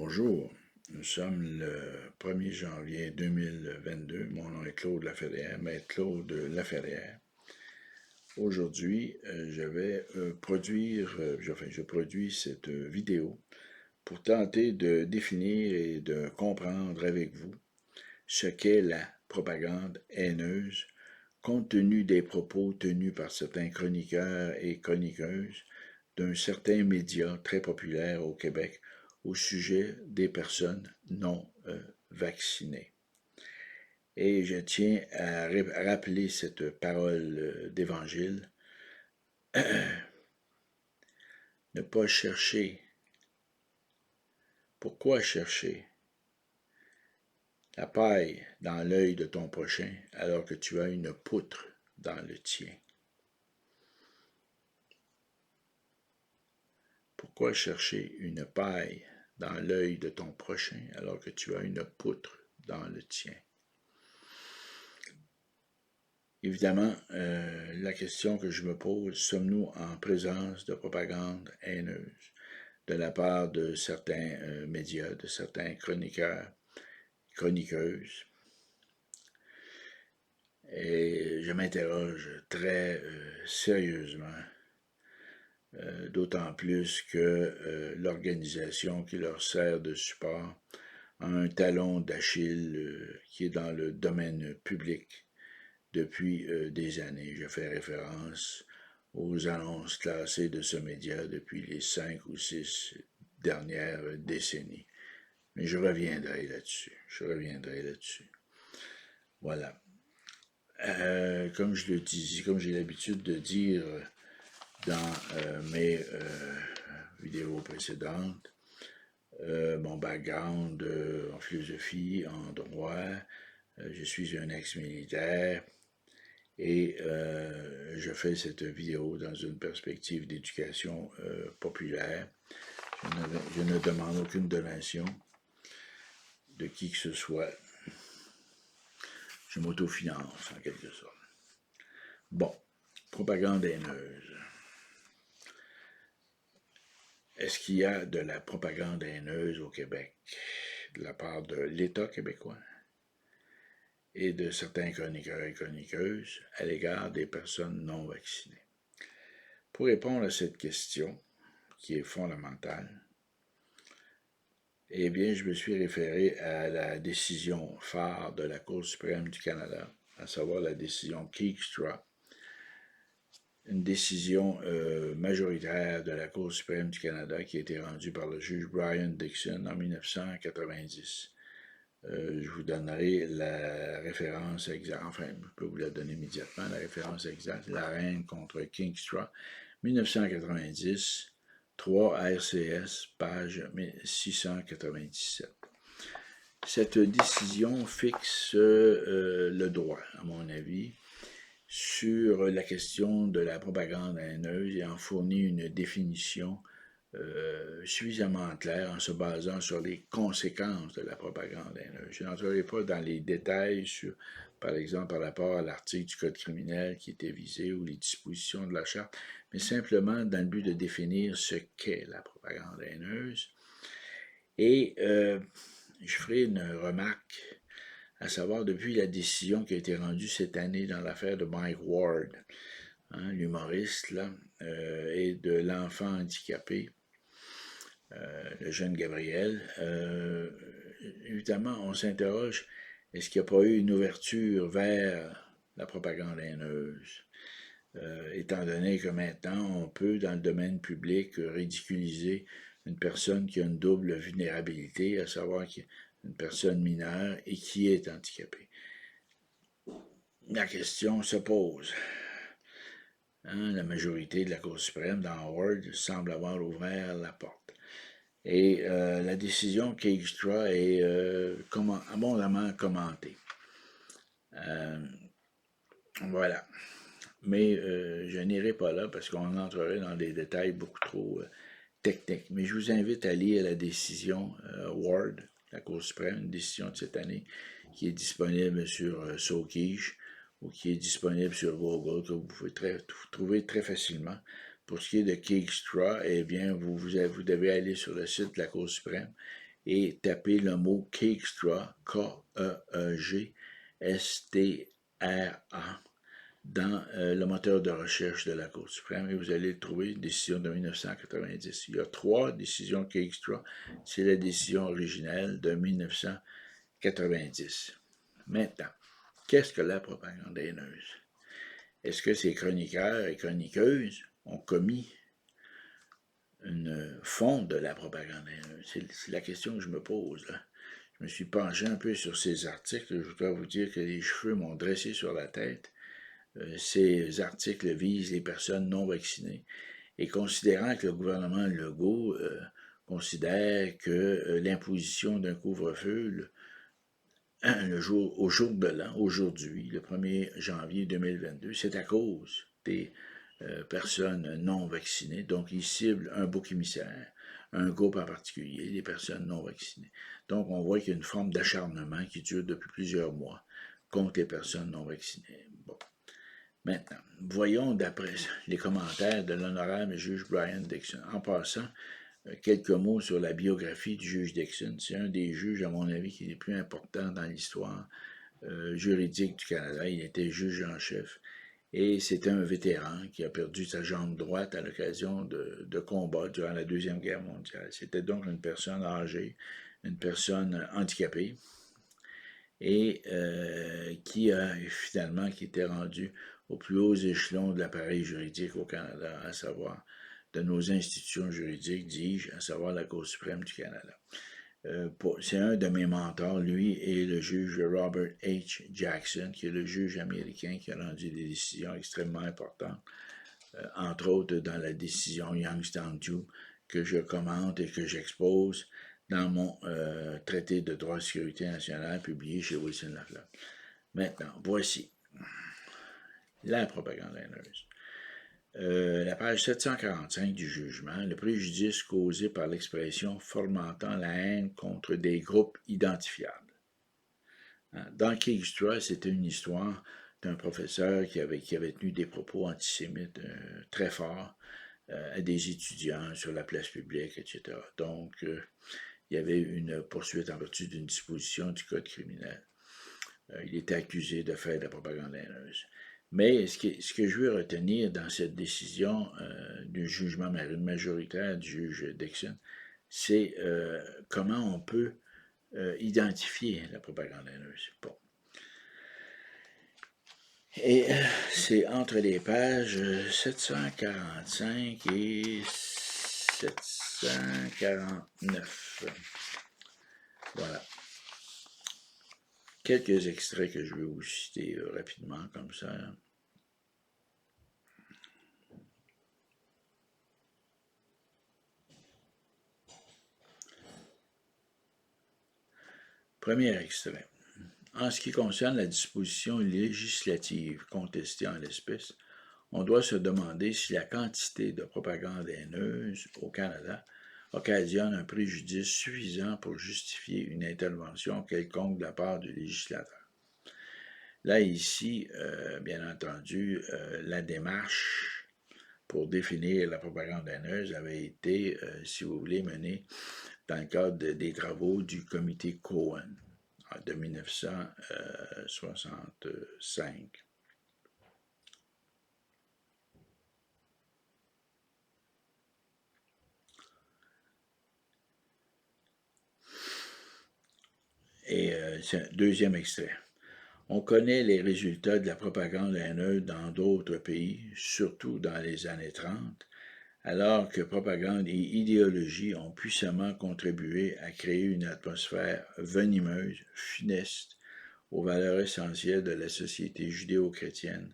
Bonjour, nous sommes le 1er janvier 2022. Mon nom est Claude Laferrière, maître Claude Laferrière. Aujourd'hui, je produis cette vidéo pour tenter de définir et de comprendre avec vous ce qu'est la propagande haineuse, compte tenu des propos tenus par certains chroniqueurs et chroniqueuses d'un certain média très populaire au Québec au sujet des personnes non vaccinées. Et je tiens à rappeler cette parole d'évangile. Ne pas chercher. Pourquoi chercher la paille dans l'œil de ton prochain alors que tu as une poutre dans le tien? Pourquoi chercher une paille dans l'œil de ton prochain alors que tu as une poutre dans le tien? Évidemment, la question que je me pose, sommes-nous en présence de propagande haineuse de la part de certains médias, de certains chroniqueurs, chroniqueuses? Et je m'interroge très sérieusement, d'autant plus que l'organisation qui leur sert de support a un talon d'Achille qui est dans le domaine public depuis des années. Je fais référence aux annonces classées de ce média depuis les 5 ou 6 dernières décennies. Mais je reviendrai là-dessus. Voilà. Comme je le dis, comme j'ai l'habitude de dire dans mes vidéos précédentes, mon background en philosophie, en droit, je suis un ex-militaire, et je fais cette vidéo dans une perspective d'éducation populaire. Je ne demande aucune donation de qui que ce soit. Je m'autofinance en quelque sorte. Bon, propagande haineuse. Est-ce qu'il y a de la propagande haineuse au Québec de la part de l'État québécois et de certains chroniqueurs et chroniqueuses à l'égard des personnes non vaccinées? Pour répondre à cette question, qui est fondamentale, eh bien, je me suis référé à la décision phare de la Cour suprême du Canada, à savoir la décision Keegstra, une décision majoritaire de la Cour suprême du Canada qui a été rendue par le juge Brian Dixon en 1990. Je vous donnerai la référence exacte, enfin, je peux vous la donner immédiatement, la référence exacte, la reine contre Keegstra, 1990, 3 RCS, page 697. Cette décision fixe le droit, à mon avis, sur la question de la propagande haineuse et en fournit une définition suffisamment claire en se basant sur les conséquences de la propagande haineuse. Je n'entrerai pas dans les détails sur, par exemple, par rapport à l'article du Code criminel qui était visé ou les dispositions de la Charte, mais simplement dans le but de définir ce qu'est la propagande haineuse. Et je ferai une remarque, à savoir depuis la décision qui a été rendue cette année dans l'affaire de Mike Ward, hein, l'humoriste, là, et de l'enfant handicapé, le jeune Gabriel, évidemment, on s'interroge, est-ce qu'il n'y a pas eu une ouverture vers la propagande haineuse? Étant donné que maintenant, on peut, dans le domaine public, ridiculiser une personne qui a une double vulnérabilité, à savoir une personne mineure et qui est handicapée. La question se pose. Hein, la majorité de la Cour suprême dans Ward semble avoir ouvert la porte. Et la décision Keegstra est abondamment commentée. Voilà. Mais je n'irai pas là parce qu'on entrerait dans des détails beaucoup trop techniques. Mais je vous invite à lire la décision Ward, la Cour suprême, une décision de cette année, qui est disponible sur Sokish ou qui est disponible sur Google, que vous pouvez trouver très facilement. Pour ce qui est de Keegstra, eh bien, vous devez aller sur le site de la Cour suprême et tapez le mot Keegstra, K-E-E-G-S-T-R-A, dans le moteur de recherche de la Cour suprême et vous allez le trouver, décision de 1990. Il y a 3 décisions Keegstra, c'est la décision originelle de 1990. Maintenant, qu'est-ce que la propagande haineuse? Est-ce que ces chroniqueurs et chroniqueuses ont commis une font de la propagande haineuse? C'est la question que je me pose, là. Je me suis penché un peu sur ces articles. Je dois vous dire que les cheveux m'ont dressé sur la tête. Ces articles visent les personnes non vaccinées. Et considérant que le gouvernement Legault considère que l'imposition d'un couvre-feu au jour de l'an, aujourd'hui, le 1er janvier 2022, c'est à cause des personnes non vaccinées. Donc, ils ciblent un bouc émissaire, un groupe en particulier, les personnes non vaccinées. Donc, on voit qu'il y a une forme d'acharnement qui dure depuis plusieurs mois contre les personnes non vaccinées. Bon. Maintenant, voyons d'après les commentaires de l'honorable juge Brian Dixon. En passant, quelques mots sur la biographie du juge Dixon. C'est un des juges, à mon avis, qui est le plus important dans l'histoire juridique du Canada. Il était juge en chef et c'était un vétéran qui a perdu sa jambe droite à l'occasion de combats durant la Deuxième Guerre mondiale. C'était donc une personne âgée, une personne handicapée et qui était rendu aux plus hauts échelons de l'appareil juridique au Canada, à savoir de nos institutions juridiques, dis-je, à savoir la Cour suprême du Canada. C'est un de mes mentors, lui, et le juge Robert H. Jackson, qui est le juge américain qui a rendu des décisions extrêmement importantes, entre autres dans la décision Youngstown 2, que je commente et que j'expose dans mon traité de droit de sécurité nationale publié chez Wilson Lafleur. Maintenant, voici la propagande haineuse. La page 745 du jugement, le préjudice causé par l'expression fomentant la haine contre des groupes identifiables. Dans Keegstra, c'était une histoire d'un professeur qui avait tenu des propos antisémites très forts à des étudiants sur la place publique, etc. Donc, il y avait une poursuite en vertu d'une disposition du Code criminel. Il était accusé de faire de la propagande haineuse. Mais ce que je veux retenir dans cette décision du jugement majoritaire du juge Dixon, c'est comment on peut identifier la propagande haineuse. Bon. Et c'est entre les pages 745 et 749. Voilà. Quelques extraits que je vais vous citer rapidement, comme ça. Premier extrait. En ce qui concerne la disposition législative contestée en l'espèce, on doit se demander si la quantité de propagande haineuse au Canada occasionne un préjudice suffisant pour justifier une intervention quelconque de la part du législateur. Là, ici, bien entendu, la démarche pour définir la propagande haineuse avait été, si vous voulez, menée dans le cadre des travaux du comité Cohen de 1965. Et deuxième extrait. On connaît les résultats de la propagande haineuse dans d'autres pays, surtout dans les années 30, alors que propagande et idéologie ont puissamment contribué à créer une atmosphère venimeuse, funeste, aux valeurs essentielles de la société judéo-chrétienne,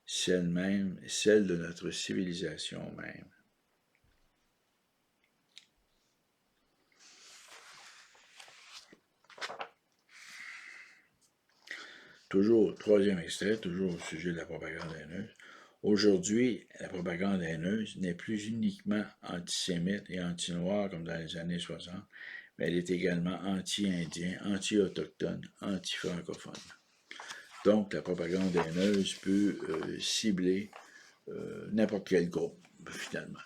celle de notre civilisation même. Toujours, troisième extrait, toujours au sujet de la propagande haineuse. Aujourd'hui, la propagande haineuse n'est plus uniquement antisémite et anti-noire comme dans les années 60, mais elle est également anti-indien, anti-autochtone, anti-francophone. Donc, la propagande haineuse peut cibler n'importe quel groupe, finalement.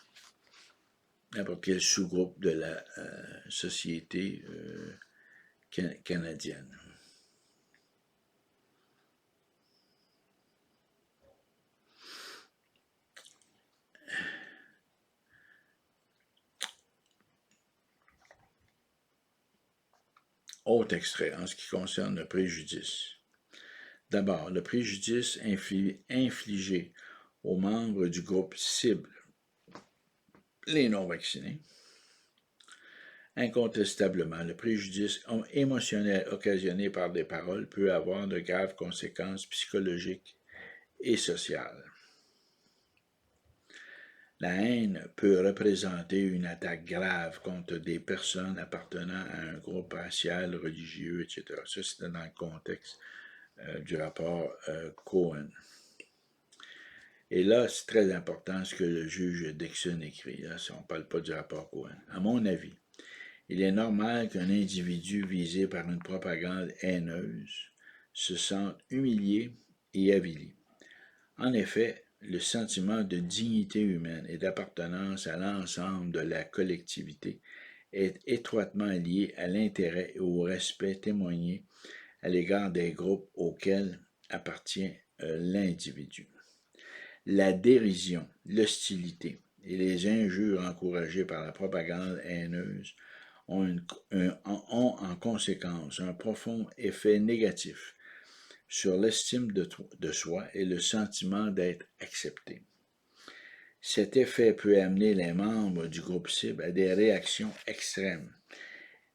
n'importe quel sous-groupe de la société canadienne. Autre extrait en ce qui concerne le préjudice. D'abord, le préjudice infligé aux membres du groupe cible, les non-vaccinés. Incontestablement, le préjudice émotionnel occasionné par des paroles peut avoir de graves conséquences psychologiques et sociales. La haine peut représenter une attaque grave contre des personnes appartenant à un groupe racial, religieux, etc. Ça, c'était dans le contexte du rapport Cohen. Et là, c'est très important ce que le juge Dixon écrit. Là, on ne parle pas du rapport Cohen. À mon avis, il est normal qu'un individu visé par une propagande haineuse se sente humilié et avili. En effet, le sentiment de dignité humaine et d'appartenance à l'ensemble de la collectivité est étroitement lié à l'intérêt et au respect témoigné à l'égard des groupes auxquels appartient l'individu. La dérision, l'hostilité et les injures encouragées par la propagande haineuse ont en conséquence un profond effet négatif sur l'estime de soi et le sentiment d'être accepté. Cet effet peut amener les membres du groupe cible à des réactions extrêmes,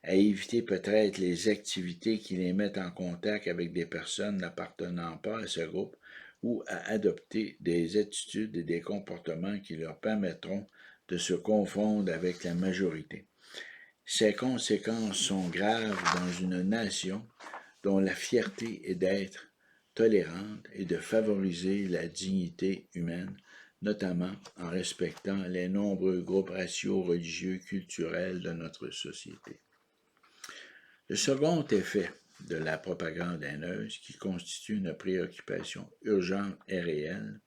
à éviter peut-être les activités qui les mettent en contact avec des personnes n'appartenant pas à ce groupe ou à adopter des attitudes et des comportements qui leur permettront de se confondre avec la majorité. Ces conséquences sont graves dans une nation dont la fierté est d'être tolérante et de favoriser la dignité humaine, notamment en respectant les nombreux groupes raciaux, religieux, culturels de notre société. Le second effet de la propagande haineuse, qui constitue une préoccupation urgente et réelle,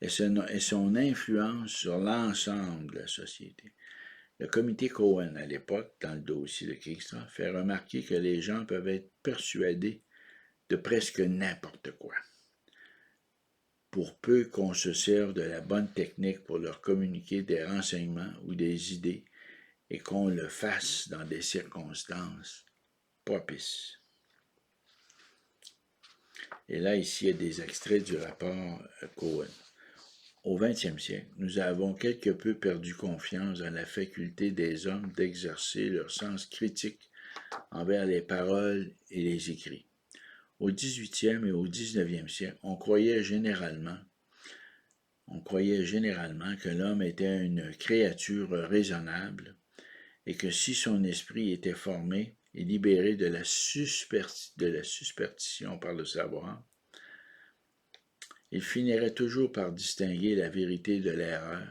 est son influence sur l'ensemble de la société. Le comité Cohen, à l'époque, dans le dossier de Keegstra, fait remarquer que les gens peuvent être persuadés de presque n'importe quoi, pour peu qu'on se serve de la bonne technique pour leur communiquer des renseignements ou des idées et qu'on le fasse dans des circonstances propices. Et là, ici, il y a des extraits du rapport Cohen. Au XXe siècle, nous avons quelque peu perdu confiance dans la faculté des hommes d'exercer leur sens critique envers les paroles et les écrits. Au XVIIIe et au XIXe siècle, on croyait généralement que l'homme était une créature raisonnable et que si son esprit était formé et libéré de la superstition par le savoir, il finirait toujours par distinguer la vérité de l'erreur,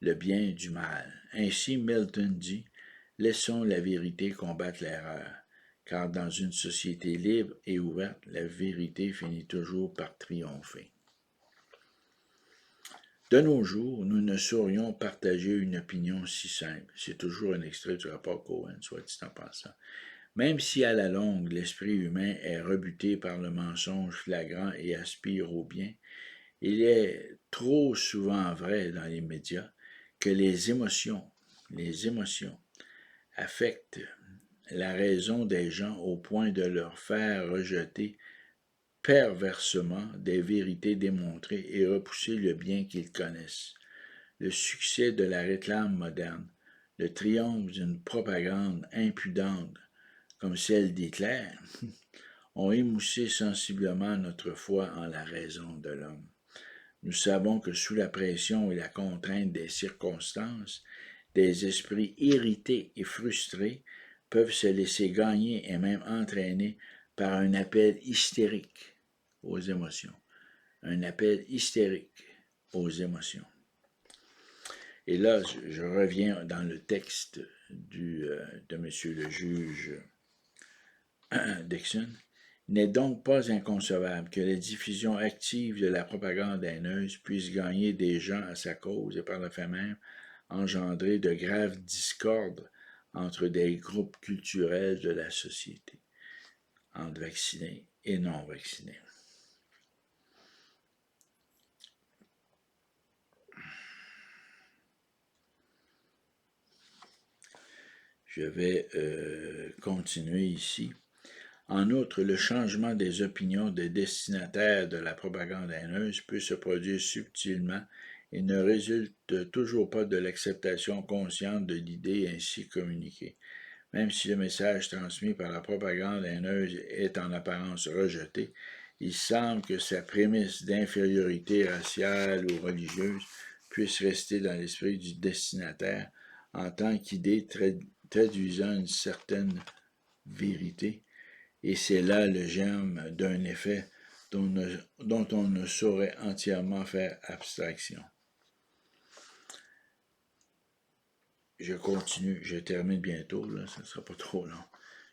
le bien du mal. Ainsi, Milton dit « Laissons la vérité combattre l'erreur, car dans une société libre et ouverte, la vérité finit toujours par triompher. » De nos jours, nous ne saurions partager une opinion si simple. C'est toujours un extrait du rapport Cohen, soit dit en passant. Même si à la longue, l'esprit humain est rebuté par le mensonge flagrant et aspire au bien, il est trop souvent vrai dans les médias que les émotions affectent la raison des gens au point de leur faire rejeter perversement des vérités démontrées et repousser le bien qu'ils connaissent. Le succès de la réclame moderne, le triomphe d'une propagande impudente comme celle d'Hitler, ont émoussé sensiblement notre foi en la raison de l'homme. Nous savons que sous la pression et la contrainte des circonstances, des esprits irrités et frustrés peuvent se laisser gagner et même entraîner par un appel hystérique aux émotions. Un appel hystérique aux émotions. Et là, je reviens dans le texte de M. le juge Dixon. Il n'est donc pas inconcevable que la diffusion active de la propagande haineuse puisse gagner des gens à sa cause et par le fait même engendrer de graves discordes entre des groupes culturels de la société, entre vaccinés et non vaccinés. Je vais continuer ici. En outre, le changement des opinions des destinataires de la propagande haineuse peut se produire subtilement et ne résulte toujours pas de l'acceptation consciente de l'idée ainsi communiquée. Même si le message transmis par la propagande haineuse est en apparence rejeté, il semble que sa prémisse d'infériorité raciale ou religieuse puisse rester dans l'esprit du destinataire en tant qu'idée traduisant une certaine vérité, et c'est là le germe d'un effet dont on ne saurait entièrement faire abstraction. Je continue, je termine bientôt, là, ça ne sera pas trop long.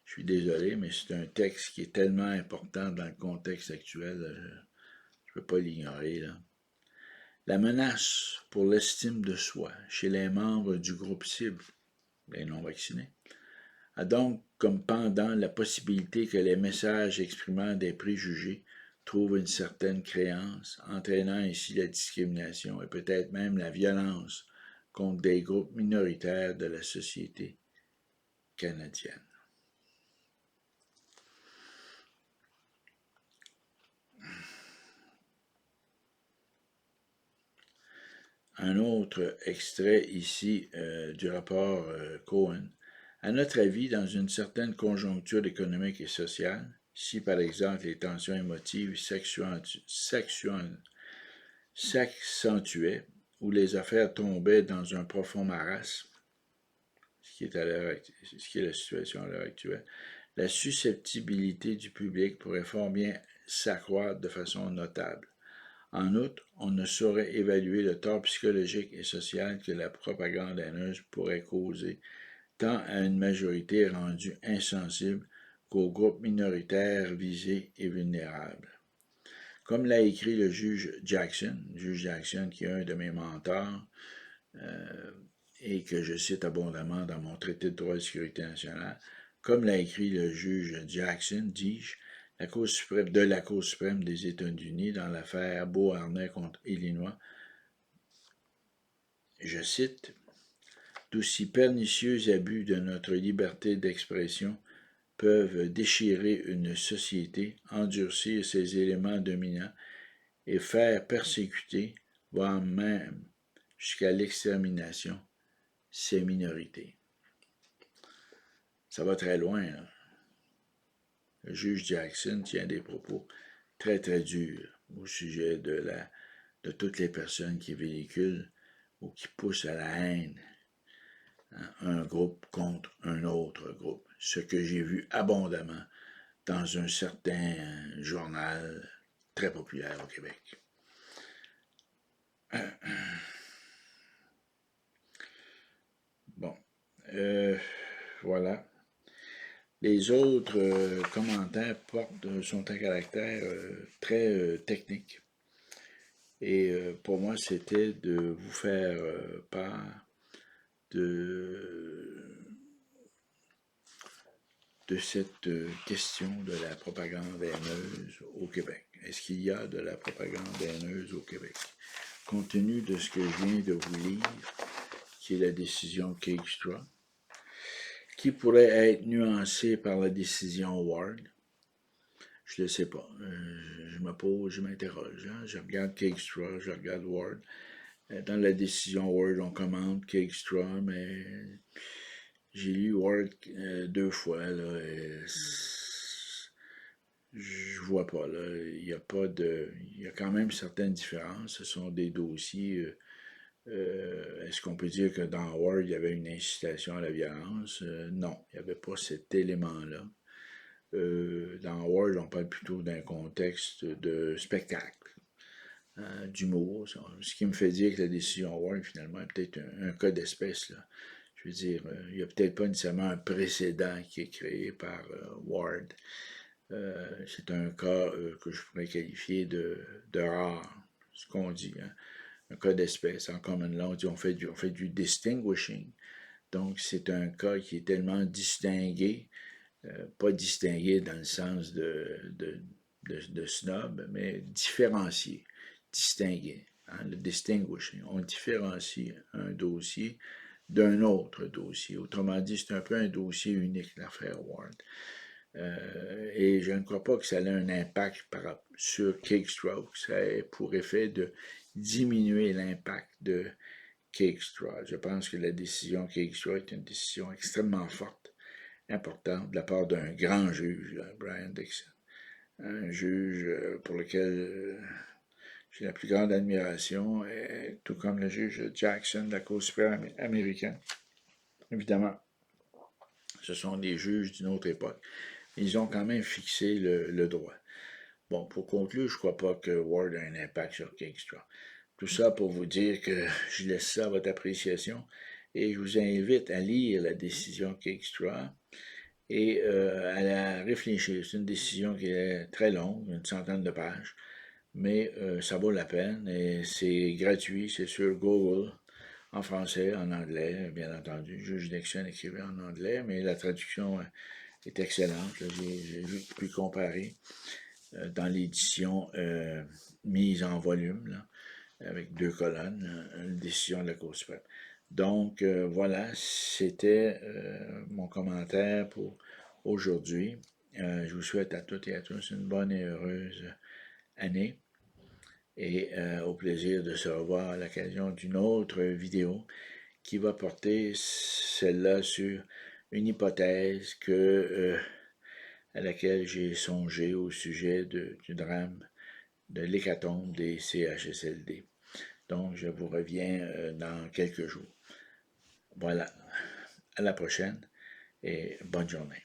Je suis désolé, mais c'est un texte qui est tellement important dans le contexte actuel, je ne peux pas l'ignorer, là. La menace pour l'estime de soi chez les membres du groupe cible, les non-vaccinés, a donc comme pendant la possibilité que les messages exprimant des préjugés trouvent une certaine créance, entraînant ainsi la discrimination et peut-être même la violence contre des groupes minoritaires de la société canadienne. Un autre extrait ici du rapport Cohen. À notre avis, dans une certaine conjoncture économique et sociale, si par exemple les tensions émotives s'accentuaient ou les affaires tombaient dans un profond marasme, ce qui est la situation à l'heure actuelle, la susceptibilité du public pourrait fort bien s'accroître de façon notable. En outre, on ne saurait évaluer le tort psychologique et social que la propagande haineuse pourrait causer, tant à une majorité rendue insensible qu'aux groupes minoritaires visés et vulnérables. Comme l'a écrit le juge Jackson qui est un de mes mentors et que je cite abondamment dans mon traité de droit de sécurité nationale, comme l'a écrit le juge Jackson, dis-je, de la Cour suprême des États-Unis dans l'affaire Beauharnais contre Illinois, je cite, « D'aussi pernicieux abus de notre liberté d'expression peuvent déchirer une société, endurcir ses éléments dominants et faire persécuter, voire même jusqu'à l'extermination, ses minorités. » Ça va très loin, là. Le juge Jackson tient des propos très très durs au sujet de toutes les personnes qui véhiculent ou qui poussent à la haine, hein, un groupe contre un autre groupe. Ce que j'ai vu abondamment dans un certain journal très populaire au Québec. Bon, voilà. Les autres commentaires sont à caractère très technique. Et pour moi, c'était de vous faire part de cette question de la propagande haineuse au Québec. Est-ce qu'il y a de la propagande haineuse au Québec? Compte tenu de ce que je viens de vous lire, qui est la décision Keegstra, qui pourrait être nuancée par la décision Ward, je ne le sais pas. Je me pose, je m'interroge. Hein? Je regarde Keegstra, je regarde Ward. Dans la décision Ward, on commente Keegstra, mais j'ai lu Ward 2 fois, là, et je vois pas, là. Il y a pas de. Il y a quand même certaines différences. Ce sont des dossiers. Est-ce qu'on peut dire que dans Ward, il y avait une incitation à la violence? Non, il n'y avait pas cet élément-là. Dans Ward, on parle plutôt d'un contexte de spectacle, d'humour. Ce qui me fait dire que la décision Ward, finalement, est peut-être un cas d'espèce, là. Je veux dire, il n'y a peut-être pas nécessairement un précédent qui est créé par Ward. C'est un cas que je pourrais qualifier de rare, ce qu'on dit. Hein. un cas d'espèce. En common law, on fait du distinguishing. Donc, c'est un cas qui est tellement distingué, pas distingué dans le sens de snob, mais différencié, distingué. Hein, le distinguishing. On différencie un dossier d'un autre dossier. Autrement dit, c'est un peu un dossier unique, l'affaire Ward. Et je ne crois pas que ça ait un impact sur Cakestroke. Ça a pour effet de diminuer l'impact de Cakestroke. Je pense que la décision Cakestroke est une décision extrêmement forte, importante, de la part d'un grand juge, Brian Dixon. Un juge pour lequel j'ai la plus grande admiration, tout comme le juge Jackson de la Cour suprême américaine. Évidemment, ce sont des juges d'une autre époque. Ils ont quand même fixé le droit. Bon, pour conclure, je ne crois pas que Ward a un impact sur Cakestroke. Tout ça pour vous dire que je laisse ça à votre appréciation et je vous invite à lire la décision Cakestroke et à la réfléchir. C'est une décision qui est très longue, une centaine de pages, mais ça vaut la peine et c'est gratuit, c'est sur Google, en français, en anglais, bien entendu. Juge Dixon écrivait en anglais, mais la traduction est excellente. J'ai pu comparer dans l'édition mise en volume, là, avec 2 colonnes, une décision de la Cour suprême. Donc, voilà, c'était mon commentaire pour aujourd'hui. Je vous souhaite à toutes et à tous une bonne et heureuse année et au plaisir de se revoir à l'occasion d'une autre vidéo qui va porter celle-là sur une hypothèse à laquelle j'ai songé au sujet du drame de l'hécatombe des CHSLD. Donc, je vous reviens dans quelques jours. Voilà, à la prochaine et bonne journée.